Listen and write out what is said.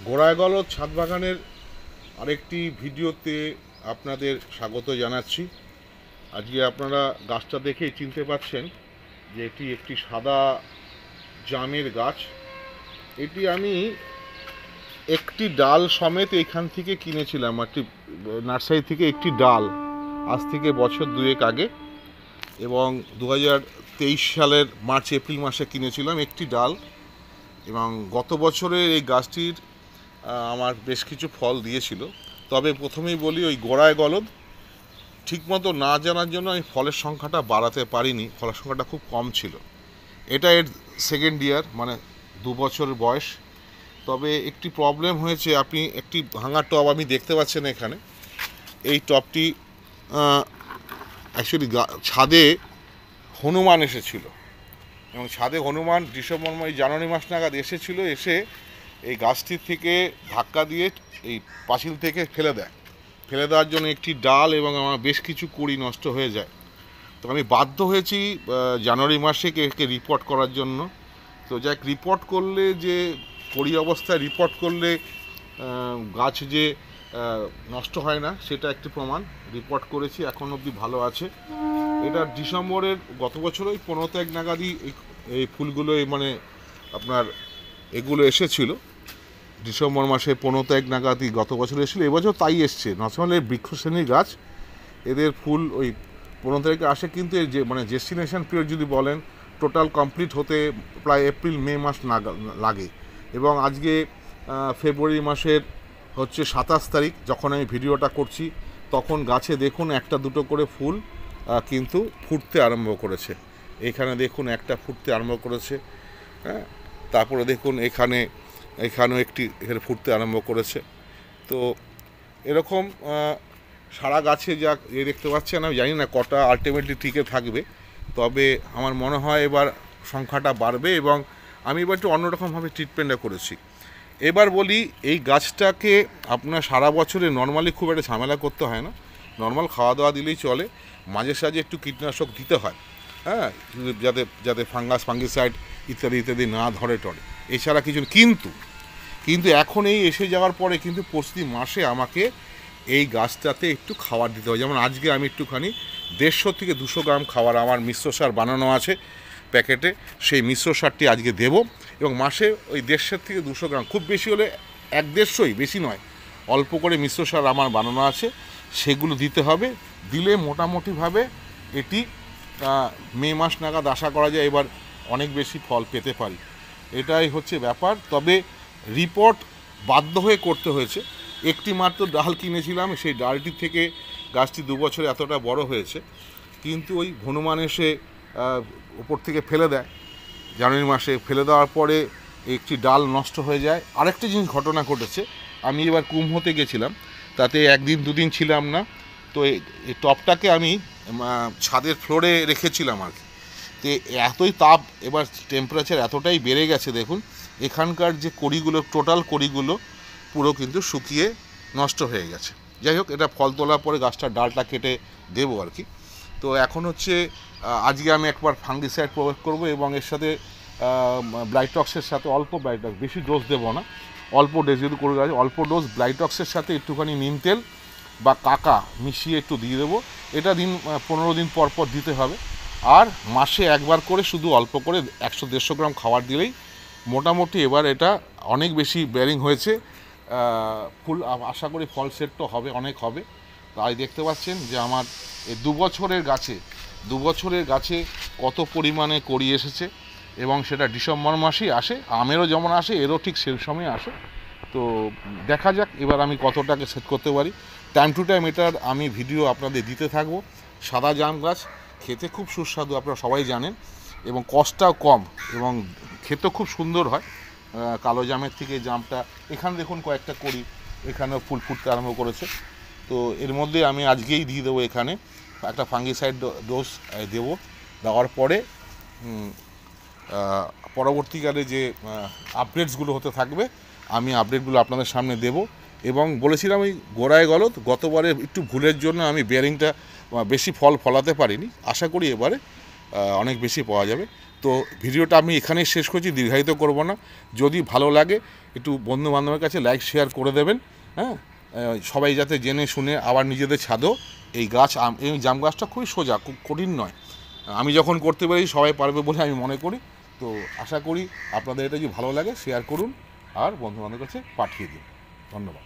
গোড়ায়গলদ ছাদ বাগানের আরেকটি ভিডিওতে আপনাদের স্বাগত জানাচ্ছি। আজকে আপনারা গাছটা দেখেই চিনতে পারছেন যে এটি একটি সাদা জামের গাছ। এটি আমি একটি ডাল সমেত এখান থেকে কিনেছিলাম, একটি নার্সারি থেকে একটি ডাল, আজ থেকে বছর দুয়েক আগে, এবং 2023 সালের মার্চ এপ্রিল মাসে কিনেছিলাম একটি ডাল। এবং গত বছরের এই গাছটির আমার বেশ কিছু ফল দিয়েছিল। তবে প্রথমেই বলি, ওই গোড়ায়গলদ ঠিকমতো না জানার জন্য আমি ফলের সংখ্যাটা বাড়াতে পারিনি, ফলের সংখ্যাটা খুব কম ছিল। এটা এর সেকেন্ড ইয়ার, মানে 2 বছরের বয়স। তবে একটি প্রবলেম হয়েছে, আপনি একটি ভাঙা টব আমি দেখতে পাচ্ছেন এখানে। এই টবটি অ্যাকচুয়ালি ছাদে হনুমান এসেছিল, এবং ছাদে হনুমান জানুয়ারি মাস নাগাদ এসেছিল। এসে এই গাছটির থেকে ধাক্কা দিয়ে এই পাঁচিল থেকে ফেলে দেওয়ার জন্য একটি ডাল এবং আমার বেশ কিছু কুড়ি নষ্ট হয়ে যায়। তো আমি বাধ্য হয়েছি জানুয়ারি মাসে একে রিপোর্ট করার জন্য। তো যাক, রিপোর্ট করলে যে কুড়ি অবস্থায় রিপোর্ট করলে গাছ যে নষ্ট হয় না, সেটা একটি প্রমাণ। রিপোর্ট করেছি, এখন অবধি ভালো আছে। এটা ডিসেম্বরের গত বছরই 15 তারিখ নাগাদই এই ফুলগুলো, মানে আপনার এগুলো এসেছিল। ডিসেম্বর মাসে 15 তারিখ নাগাদই গত বছর এসেছিলো, এবছর তাই এসছে। নর্মালি বৃক্ষশ্রেণীর গাছ, এদের ফুল ওই 15 তারিখে আসে। কিন্তু এর যে ডেস্টিনেশন পিরিয়ড যদি বলেন, টোটাল কমপ্লিট হতে প্রায় এপ্রিল মে মাস লাগে। এবং আজকে ফেব্রুয়ারি মাসের 27 তারিখ, যখন আমি ভিডিওটা করছি, তখন গাছে দেখুন একটা দুটো করে ফুল কিন্তু ফুটতে আরম্ভ করেছে। এখানে দেখুন একটা ফুটতে আরম্ভ করেছে, হ্যাঁ। তারপরে দেখুন এখানেও এখানে ফুটতে আরম্ভ করেছে। তো এরকম সারা গাছে যা দেখতে পাচ্ছেন, আমি জানি না কটা আলটিমেটলি টিকে থাকবে। তবে আমার মনে হয় এবার সংখ্যাটা বাড়বে, এবং আমি এবার একটু অন্যরকমভাবে ট্রিটমেন্টটা করেছি। এবার বলি, এই গাছটাকে আপনার সারা বছরে নর্মালি খুব একটা ঝামেলা করতে হয় না, নর্মাল খাওয়া দাওয়া দিলেই চলে। মাঝে সাঝে একটু কীটনাশক দিতে হয়, হ্যাঁ, যাতে ফাঙ্গিসাইড ইত্যাদি না ধরে টরে, এছাড়া কিছু। কিন্তু এখন এই এসে যাওয়ার পরে কিন্তু প্রতি মাসে আমাকে এই গাছটাতে একটু খাবার দিতে হয়। যেমন আজকে আমি একটুখানি 150 থেকে 200 গ্রাম খাবার, আমার মিশ্র সার বানানো আছে প্যাকেটে, সেই মিশ্র সারটি আজকে দেব। এবং মাসে ওই 150 থেকে 200 গ্রাম, খুব বেশি হলে 1-150, বেশি নয়, অল্প করে মিশ্র সার আমার বানানো আছে, সেগুলো দিতে হবে। দিলে মোটামুটিভাবে এটি মে মাস নাগাদ আশা করা যায় এবার অনেক বেশি ফল পেতে পারি। এটাই হচ্ছে ব্যাপার। তবে রিপোর্ট বাধ্য হয়ে করতে হয়েছে। একটি মাত্র ডাল কিনেছিলাম, সেই ডালটির থেকে গাছটি 2 বছরে এতটা বড় হয়েছে। কিন্তু ওই হনুমান এসে ওপর থেকে ফেলে দেয়, জানুয়ারি মাসে ফেলে দেওয়ার পরে একটি ডাল নষ্ট হয়ে যায়। আরেকটি জিনিস ঘটনা ঘটেছে, আমি এবার কুম্ভতে গেছিলাম, তাতে 1-2 দিন ছিলাম না। তো এই টপটাকে আমি ছাদের ফ্লোরে রেখেছিলাম আর কি। তো এতই তাপ, এবার টেম্পারেচার এতটাই বেড়ে গেছে, দেখুন এখানকার যে কড়িগুলো, টোটাল কড়িগুলো পুরো কিন্তু শুকিয়ে নষ্ট হয়ে গেছে। যাই হোক, এটা ফল তোলার পরে গাছটার ডালটা কেটে দেবো আর কি। তো এখন হচ্ছে আজকে আমি একবার ফাঙ্গিসাইড প্রয়োগ করব, এবং এর সাথে ব্লাইটক্সের সাথে অল্প ব্লাইটক্স, বেশি ডোজ দেবো না, অল্প ডোজ যদি করে গাছ, অল্প ডোজ ব্লাইটক্সের সাথে একটুখানি নিম তেল বা কাকা মিশিয়ে একটু দিয়ে দেবো। এটা 15 দিন পর পর দিতে হবে। আর মাসে একবার করে শুধু অল্প করে 100-150 গ্রাম খাবার দিলেই মোটামুটি এবার এটা অনেক বেশি বেয়ারিং হয়েছে। ফুল আশা করি ফল সেট তো হবে, অনেক হবে। তাই দেখতে পাচ্ছেন যে আমার এই 2 বছরের গাছে কত পরিমাণে কড়ি এসেছে, এবং সেটা ডিসেম্বর মাসেই আসে। আমেরও যেমন আসে, এরও ঠিক সেই সময় আসে। তো দেখা যাক এবার আমি কতটাকে সেট করতে পারি। টাইম টু টাইম এটার আমি ভিডিও আপনাদের দিতে থাকবো। সাদা জাম গাছ খেতে খুব সুস্বাদু, আপনারা সবাই জানেন, এবং কষ্টটাও কম, এবং খেতেও খুব সুন্দর হয় কালো জামের থেকে। জামটা এখানে দেখুন কয়েকটা কড়ি, এখানেও ফুল ফুটতে আরম্ভ করেছে। তো এর মধ্যে আমি আজকেই দিয়ে দেবো, এখানে একটা ফাঙ্গিসাইড ডোজ দেবো। দেওয়ার পরে পরবর্তীকালে যে আপডেটসগুলো হতে থাকবে, আমি আপডেটগুলো আপনাদের সামনে দেব। এবং বলেছিলাম ওই গোড়ায়গলদ গতবারে একটু ভুলের জন্য আমি বেয়ারিংটা বেশি ফল ফলাতে পারিনি, আশা করি এবারে অনেক বেশি পাওয়া যাবে। তো ভিডিওটা আমি এখানেই শেষ করছি, দীর্ঘায়িত করব না। যদি ভালো লাগে একটু বন্ধু বান্ধবের কাছে লাইক শেয়ার করে দেবেন। হ্যাঁ, সবাই যাতে জেনে শুনে আবার নিজেদের ছাদও এই গাছ, এই জাম গাছটা খুবই সোজা, খুব কঠিন নয়। আমি যখন করতে পারি সবাই পারবে বলে আমি মনে করি। তো আশা করি আপনাদের এটা যদি ভালো লাগে শেয়ার করুন আর বন্ধু বান্ধবের কাছে পাঠিয়ে দিন। ধন্যবাদ।